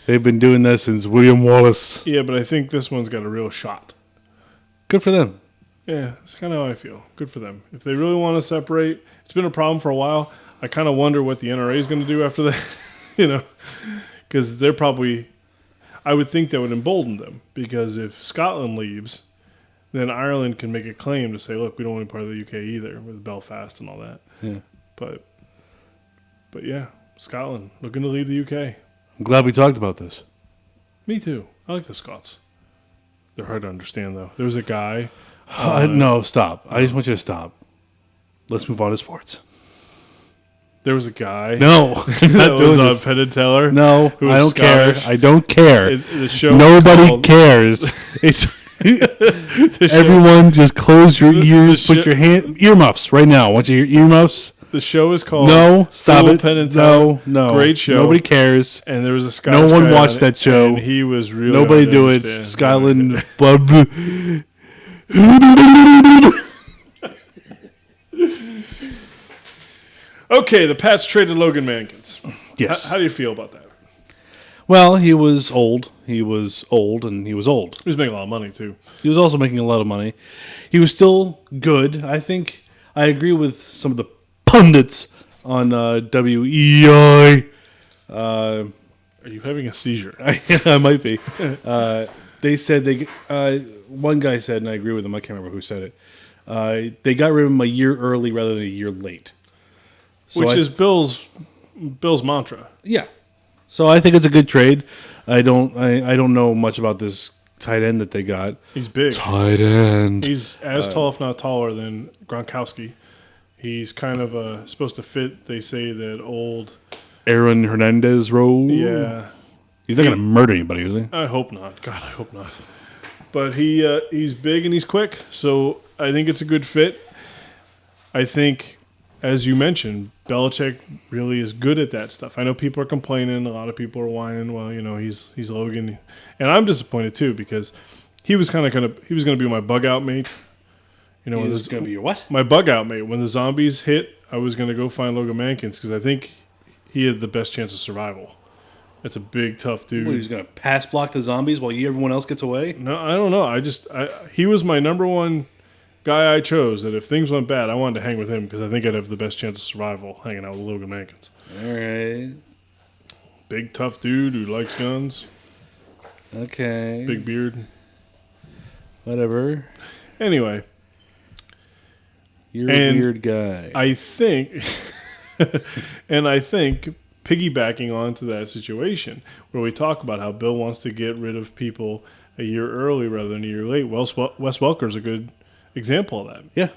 They've been doing that since William Wallace. Yeah, but I think this one's got a real shot. Good for them. Yeah, that's kind of how I feel. Good for them. If they really want to separate, it's been a problem for a while. I kind of wonder what the NRA is going to do after that, because they're probably, I would think that would embolden them, because if Scotland leaves, then Ireland can make a claim to say, look, we don't want to be part of the UK either, with Belfast and all that. Yeah. But yeah, Scotland looking to leave the UK. I'm glad we talked about this. Me too. I like the Scots. They're hard to understand, though. There was a guy. No, stop. I just want you to stop. Let's move on to sports. There was a guy. No. That was on Penn and Teller. No, who was I don't Scottish. care. I don't care. The show Nobody called- cares. It's the show- everyone just close your ears, the put show- your earmuffs right now. Want your earmuffs? The show is called No, stop Full it. Penn and Teller. No. Great show. Nobody cares. And there was a Scottish No one guy watched on that it, show. And he was really Nobody hard to do it. understand. Scotland. Blah, Okay, the Pats traded Logan Mankins. Yes. How do you feel about that? Well, he was old. He was old, and he was old. He was making a lot of money, too. He was also making a lot of money. He was still good. I think I agree with some of the pundits on WEI. Are you having a seizure? I might be. They said one guy said, and I agree with him. I can't remember who said it. They got rid of him a year early rather than a year late. So Which is Bill's mantra. Yeah. So I think it's a good trade. I don't know much about this tight end that they got. He's big. Tight end. He's as tall, if not taller, than Gronkowski. He's kind of supposed to fit, they say, that old... Aaron Hernandez role. Yeah. He's not going to murder anybody, is he? I hope not. God, I hope not. But he's big and he's quick, so I think it's a good fit. I think, as you mentioned, Belichick really is good at that stuff. I know people are complaining. A lot of people are whining. Well, he's Logan, and I'm disappointed too because he was going to be my bug out mate. He was going to be your what? My bug out mate. When the zombies hit, I was going to go find Logan Mankins because I think he had the best chance of survival. That's a big, tough dude. He was going to pass block the zombies while everyone else gets away? No, I don't know. He was my number one guy I chose. That if things went bad, I wanted to hang with him because I think I'd have the best chance of survival hanging out with Logan Mankins. All right. Big, tough dude who likes guns. Okay. Big beard. Whatever. Anyway. You're a weird guy. I think piggybacking onto that situation where we talk about how Bill wants to get rid of people a year early rather than a year late. Wes Welker's a good example of that. Yeah.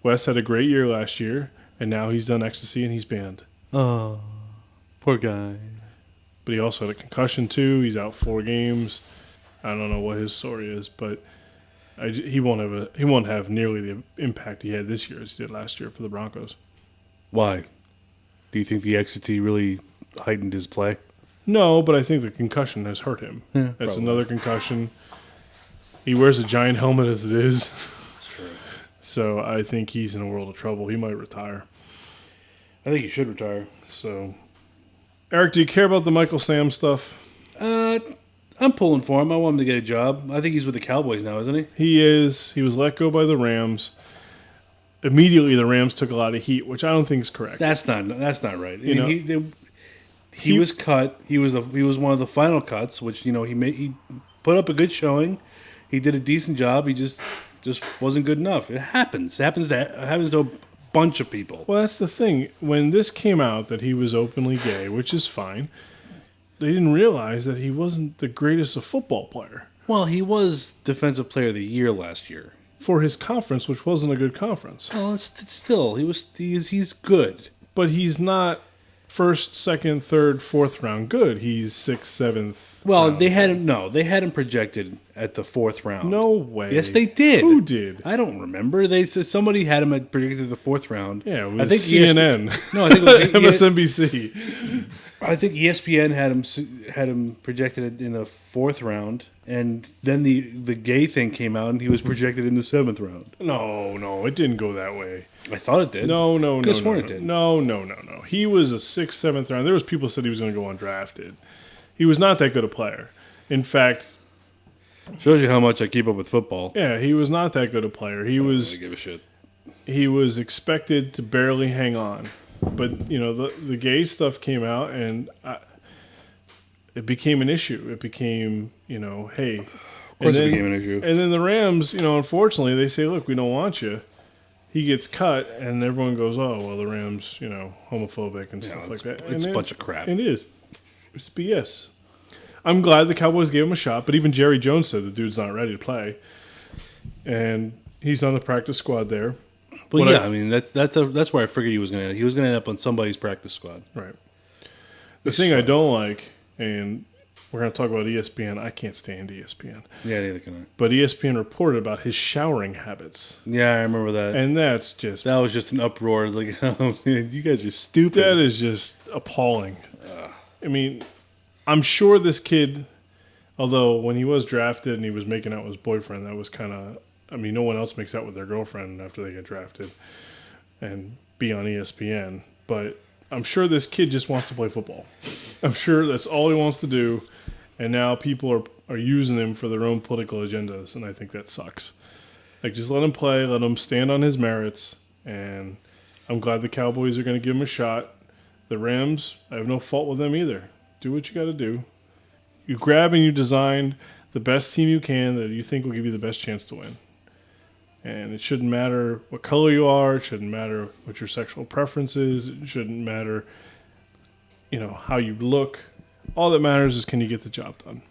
Wes had a great year last year, and now he's done ecstasy and he's banned. Oh, poor guy. But he also had a concussion too. He's out 4 games. I don't know what his story is, but he won't have nearly the impact he had this year as he did last year for the Broncos. Why? Do you think the ecstasy really heightened his play? No, but I think the concussion has hurt him. Yeah, That's probably. another concussion. He wears a giant helmet as it is. That's true. So I think he's in a world of trouble. He might retire. I think he should retire. So, Eric, do you care about the Michael Sam stuff? I'm pulling for him. I want him to get a job. I think he's with the Cowboys now, isn't he? He is. He was let go by the Rams. Immediately, the Rams took a lot of heat, which I don't think is correct. That's not right. You know, he was cut. He was one of the final cuts, which he put up a good showing. He did a decent job. He just wasn't good enough. It happens. It happens to a bunch of people. Well, that's the thing. When this came out that he was openly gay, which is fine, they didn't realize that he wasn't the greatest of football player Well, he was Defensive Player of the Year last year. for his conference, which wasn't a good conference. Well, it's still he's good. But he's not first, second, third, fourth round good. He's sixth, seventh. Well, round. they had him projected at the 4th round. No way. Yes, they did. Who did? I don't remember. They said somebody had him predicted the 4th round. Yeah, it was I think CNN. No, I think it was MSNBC. I think ESPN had him projected in the 4th round, and then the gay thing came out, and he was projected in the 7th round. No, it didn't go that way. I thought it did. No. Could've sworn it did. No. He was a 6th, 7th round. There was people said he was going to go undrafted. He was not that good a player. In fact, Shows you how much I keep up with football. yeah, he was not that good a player. He I was don't give a shit. he was expected to barely hang on. But, the gay stuff came out, and it became an issue. It became, hey. Of course it became an issue. And then the Rams, unfortunately, they say, look, we don't want you. He gets cut, and everyone goes, oh, well, the Rams, homophobic and stuff like that. It's And a bunch of crap. It is. It's BS. I'm glad the Cowboys gave him a shot, but even Jerry Jones said the dude's not ready to play. And he's on the practice squad there. Well, What yeah, I mean that's where I figured he was going to. He was going to end up on somebody's practice squad. Right. The thing I don't like, and we're going to talk about ESPN. I can't stand ESPN. Yeah, neither can I. But ESPN reported about his showering habits. Yeah, I remember that. And that's just, That was just an uproar. It's like, oh, man, you guys are stupid. that is just appalling. I mean, I'm sure this kid, although when he was drafted and he was making out with his boyfriend, that was kind of, no one else makes out with their girlfriend after they get drafted and be on ESPN. But I'm sure this kid just wants to play football. I'm sure that's all he wants to do. And now people are using him for their own political agendas, and I think that sucks. Like, just let him play, let him stand on his merits, and I'm glad the Cowboys are going to give him a shot. The Rams, I have no fault with them either. Do what you got to do. You grab and you design the best team you can that you think will give you the best chance to win. And it shouldn't matter what color you are. It shouldn't matter what your sexual preference is. It shouldn't matter, how you look. All that matters is, can you get the job done?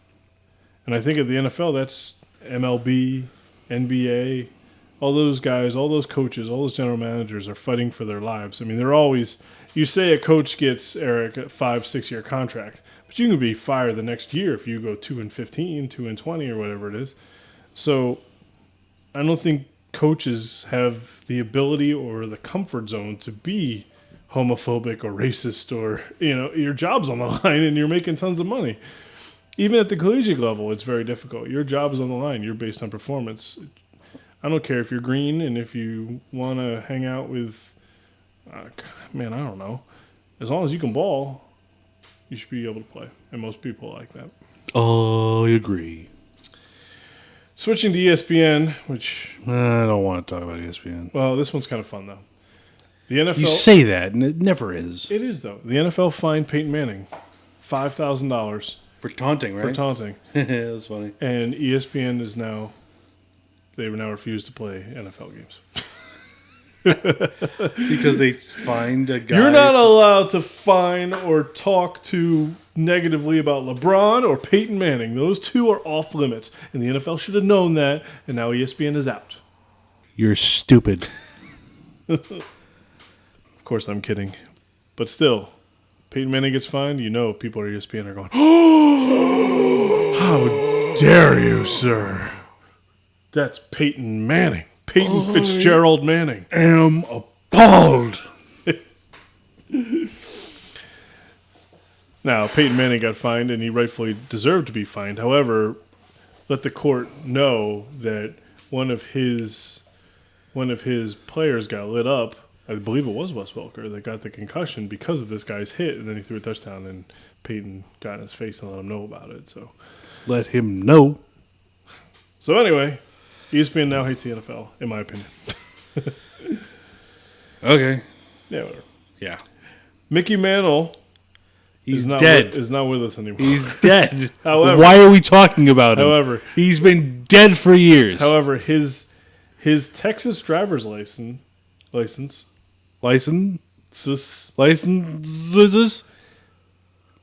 And I think at the NFL, that's MLB, NBA, all those guys, all those coaches, all those general managers are fighting for their lives. They're always, you say a coach gets, Eric, a 5-6 year contract, but you can be fired the next year if you go 2-15, 2-20, or whatever it is. So I don't think coaches have the ability or the comfort zone to be homophobic or racist, or your job's on the line and you're making tons of money. Even at the collegiate level, it's very difficult. Your job is on the line. You're based on performance. I don't care if you're green, and if you want to hang out with, I don't know. As long as you can ball, you should be able to play. And most people like that. Oh, I agree. Switching to ESPN, which, I don't want to talk about ESPN. well, this one's kind of fun, though. The NFL. You say that, and it never is. It is, though. The NFL fined Peyton Manning $5,000 For taunting, right? for taunting. That's funny. And ESPN they've now refused to play NFL games. Because they find a guy. You're not allowed to fine or talk to negatively about LeBron or Peyton Manning. Those two are off limits, and the NFL should have known that, and now ESPN is out. You're stupid. Of course, I'm kidding. But still, Peyton Manning gets fined, you know people at ESPN are going, oh, how dare you, sir? That's Peyton Manning. Peyton Fitzgerald Manning. Am appalled. Now, Peyton Manning got fined, and he rightfully deserved to be fined. However, let the court know that one of his players got lit up. I believe it was Wes Welker that got the concussion because of this guy's hit, and then he threw a touchdown, and Peyton got in his face and let him know about it. So Let him know. anyway, ESPN now hates the NFL, in my opinion. Okay. Yeah, whatever. Yeah. Mickey Mantle He's not dead. Is not with us anymore. He's dead. However- Why are we talking about him? However- he's been dead for years. However, his Texas driver's license licenses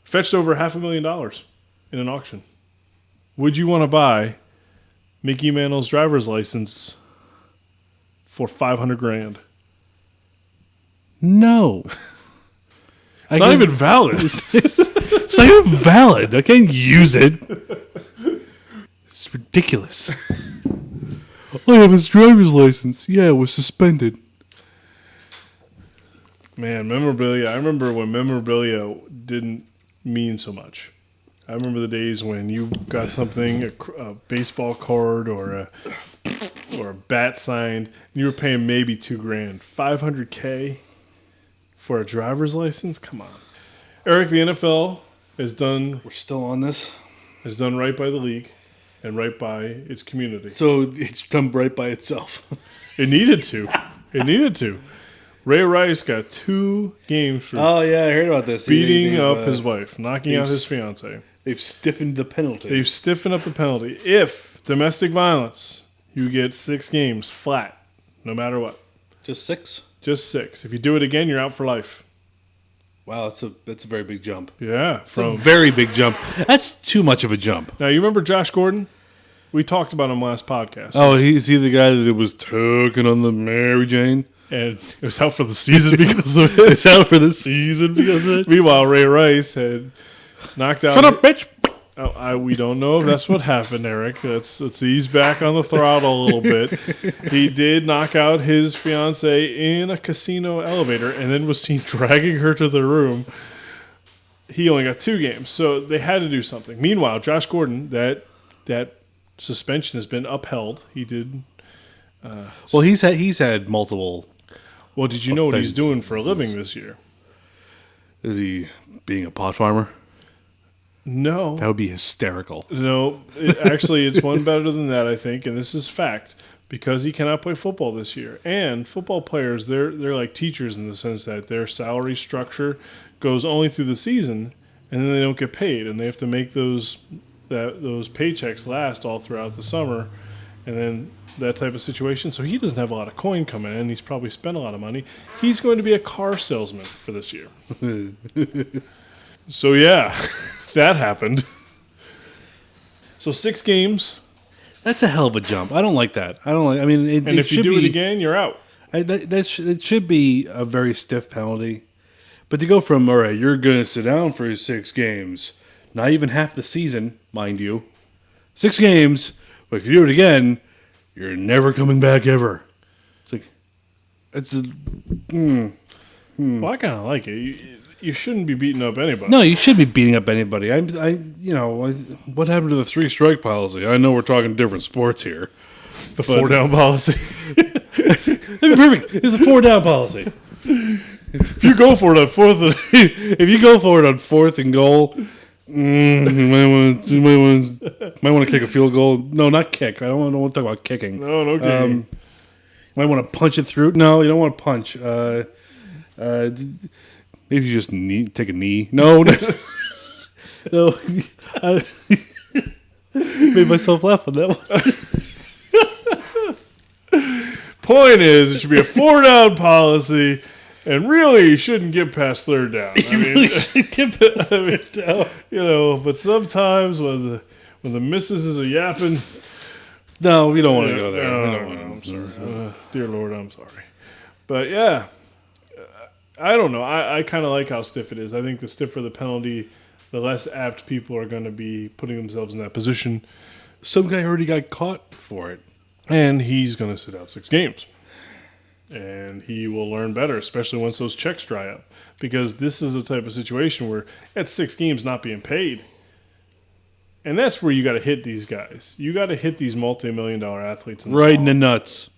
fetched over $500,000 in an auction. Would you want to buy Mickey Mantle's driver's license for $500,000? No. It's not even valid. It's not even valid. I can't use it. It's ridiculous. I have his driver's license. Yeah, it was suspended. Man, memorabilia. I remember when memorabilia didn't mean so much. I remember the days when you got something, a baseball card or a bat signed, and you were paying maybe $2,000. $500K for a driver's license? Come on. Eric, the NFL has done We're still on this. right by the league and right by its community. So it's done right by itself. It needed to. Ray Rice got 2 games for Oh, yeah, I heard about this. beating up his wife, knocking out they've his fiance. They've stiffened the penalty. They've stiffened up the penalty. If domestic violence, you get 6 games flat, no matter what. Just 6? Just 6. If you do it again, you're out for life. Wow, that's a very big jump. Yeah. It's a very big jump. That's too much of a jump. Now, you remember Josh Gordon? We talked about him last podcast. Oh, is he the guy that was tugging on the Mary Jane? And it was out for the season because of it. It's out for the season because of it. Meanwhile, Ray Rice had knocked out... Shut up, bitch! We don't know if that's what happened, Eric. Let's ease back on the throttle a little bit. He did knock out his fiance in a casino elevator and then was seen dragging her to the room. He only got 2 games, so they had to do something. Meanwhile, Josh Gordon, that suspension has been upheld. He did... Well, he's had multiple... Well, did you know what he's doing for a living this year? Is he being a pot farmer? No. That would be hysterical. No, actually, it's one better than that, I think, and this is fact, because he cannot play football this year. And football players, they're like teachers in the sense that their salary structure goes only through the season, and then they don't get paid, and they have to make those paychecks last all throughout the summer, and then that type of situation. So he doesn't have a lot of coin coming in. He's probably spent a lot of money. He's going to be a car salesman for this year. So, yeah. That happened. So 6 games. That's a hell of a jump. I don't like that. I mean, And if you do it again, you're out. It should be a very stiff penalty. But to go from, all right, you're going to sit down for 6 games, not even half the season, mind you, 6 games, but if you do it again, you're never coming back ever. It's like, Well, I kind of like it. You shouldn't be beating up anybody. No, you should be beating up anybody. What happened to the 3-strike policy? I know we're talking different sports here. The 4-down policy. That'd be perfect. It's a 4-down policy. If you go for it on 4th and goal, you might want to kick a field goal. No, not kick. I don't want to talk about kicking. No kidding. Might want to punch it through. No, you don't want to punch. Maybe you just take a knee. No. No. I made myself laugh on that one. Point is, it should be a 4-down policy, and really you shouldn't get past third down. I mean, you know, but sometimes when the missus is a yapping, No, we don't want to go there. no, We no, don't no, want I'm sorry. Dear Lord, I'm sorry. But yeah, I don't know. I kind of like how stiff it is. I think the stiffer the penalty, the less apt people are going to be putting themselves in that position. Some guy already got caught for it. And he's going to sit out 6 games. And he will learn better, especially once those checks dry up. Because this is a type of situation where at 6 games not being paid. And that's where you got to hit these guys. You got to hit these multi-million-dollar athletes in the Right in the nuts.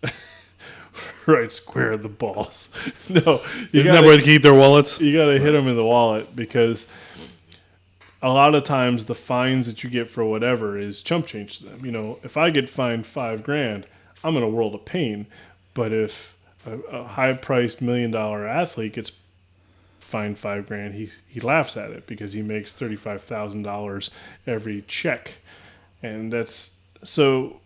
right square of the balls. No, Isn't that where they keep their wallets? you got to hit them in the wallet because a lot of times the fines that you get for whatever is chump change to them. You know, if I get fined $5,000, I'm in a world of pain. But if a high-priced $1 million athlete gets fined $5,000, he laughs at it because he makes $35,000 every check, and that's so.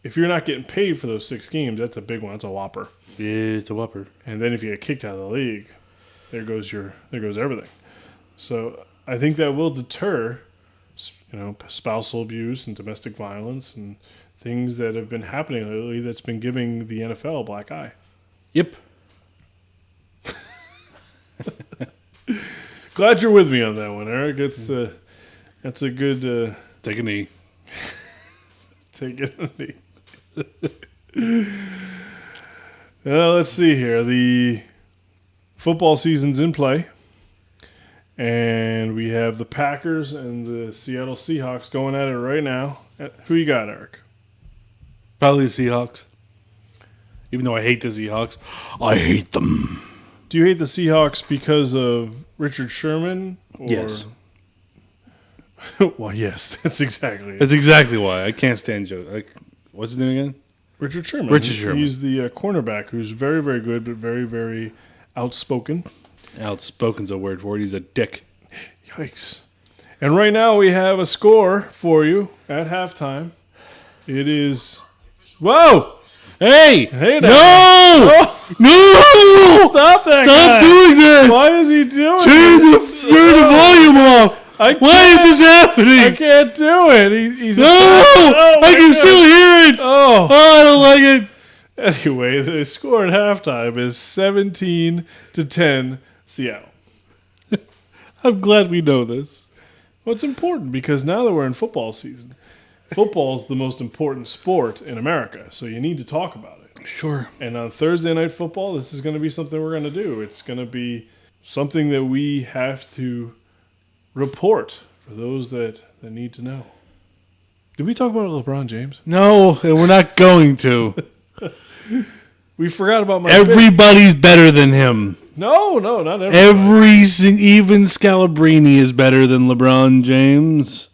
If you're not getting paid for those 6 games, that's a big one. That's a whopper. Yeah, it's a whopper. And then if you get kicked out of the league, there goes everything. So I think that will deter, you know, spousal abuse and domestic violence and things that have been happening lately that's been giving the NFL a black eye. Yep. Glad you're with me on that one, Eric. That's a good Take a knee. take it. Let's see here. The football season's in play, and we have the Packers and the Seattle Seahawks going at it right now. Who you got, Eric? Probably the Seahawks. Even though I hate the Seahawks, I hate them. Do you hate the Seahawks because of Richard Sherman? Or... Yes. Well, yes, that's exactly it. That's exactly why. I can't stand Joe. What's his name again? Richard Sherman. Richard Sherman. He's the cornerback who's very, very good, but very, very outspoken. Outspoken's a word for it. He's a dick. Yikes. And right now we have a score for you at halftime. It is... Whoa! Hey! Hey No! now. Oh, No! stop that Stop guy. doing that! Why is he doing Turn the volume off! Why is this I happening? can't do it. He's No! Oh, my I can God. still hear it! Oh. I don't like it! Anyway, the score at halftime is 17-10 Seattle. I'm glad we know this. Well, it's important because now that we're in football season, football's the most important sport in America, so you need to talk about it. Sure. And on Thursday Night Football, this is going to be something we're going to do. It's going to be something that we have to report for those that need to know. Did we talk about LeBron James? No, and we're not going to. We forgot about my Everybody's better than him. No, not everybody. Even Scalabrini is better than LeBron James.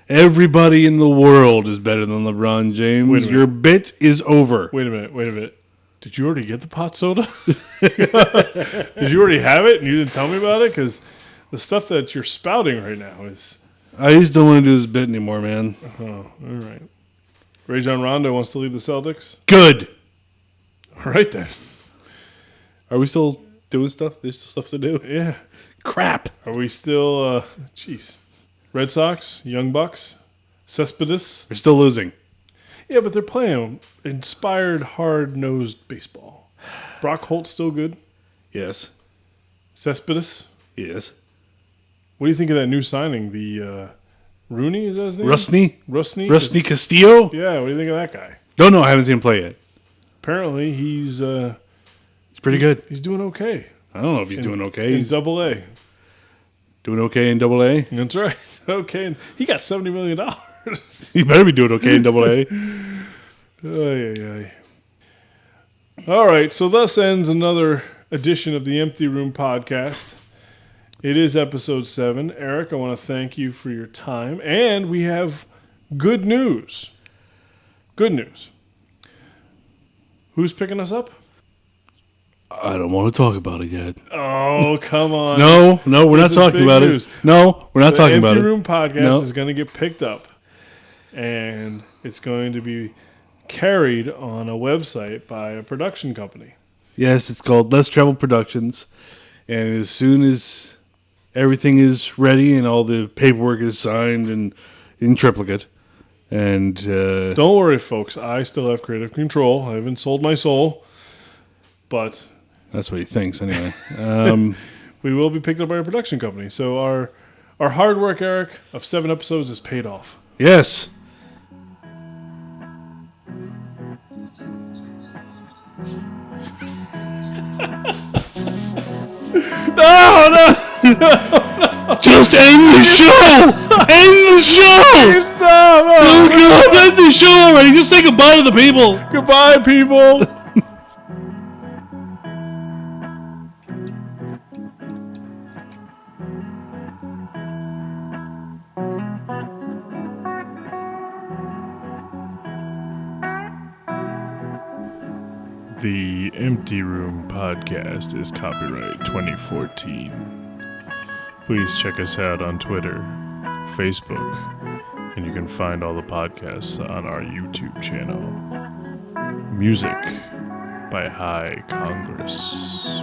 Everybody in the world is better than LeBron Wait a James. minute. Your bit is over. Wait a minute. Did you already get the pot soda? Did you already have it and you didn't tell me about it? Because the stuff that you're spouting right now is... I just don't want to do this bit anymore, man. Oh, all right. Rajon Rondo wants to leave the Celtics? Good. All right, then. Are we still doing stuff? There's still stuff to do. Yeah. Crap. Are we still... Jeez. Red Sox? Young Bucks? Cespedes? We're still losing. Yeah, but they're playing inspired, hard-nosed baseball. Brock Holt's still good. Yes. Cespedes? Yes. What do you think of that new signing? The Rooney, is that his name? Rusney Rusney? Castillo? Yeah, what do you think of that guy? Don't know. I haven't seen him play yet. Apparently, he's It's pretty good. he's doing okay. I don't know if he's doing okay. In He's Double A. doing okay in Double A. That's right. Okay, and he got $70 million. He better be doing okay in Double A. Ay. All right, so thus ends another edition of the Empty Room Podcast. It is episode 7. Eric, I want to thank you for your time. And we have good news. Good news. Who's picking us up? I don't want to talk about it yet. Oh, come on. No, we're not This is talking big about news. it. No, we're not talking about The it. Empty Room Podcast No. is going to get picked up. And it's going to be carried on a website by a production company. Yes, it's called Less Travel Productions. And as soon as everything is ready and all the paperwork is signed and in triplicate, and Don't worry, folks. I still have creative control. I haven't sold my soul, but that's what he thinks anyway. we will be picked up by a production company. So our hard work, Eric, of 7 episodes is paid off. Yes. No! Just end the show! End the show! Stop! Oh, God, end the show already. Just say goodbye to the people. Goodbye, people! The Empty Room Podcast is copyright 2014. Please check us out on Twitter, Facebook, and you can find all the podcasts on our YouTube channel. Music by High Congress.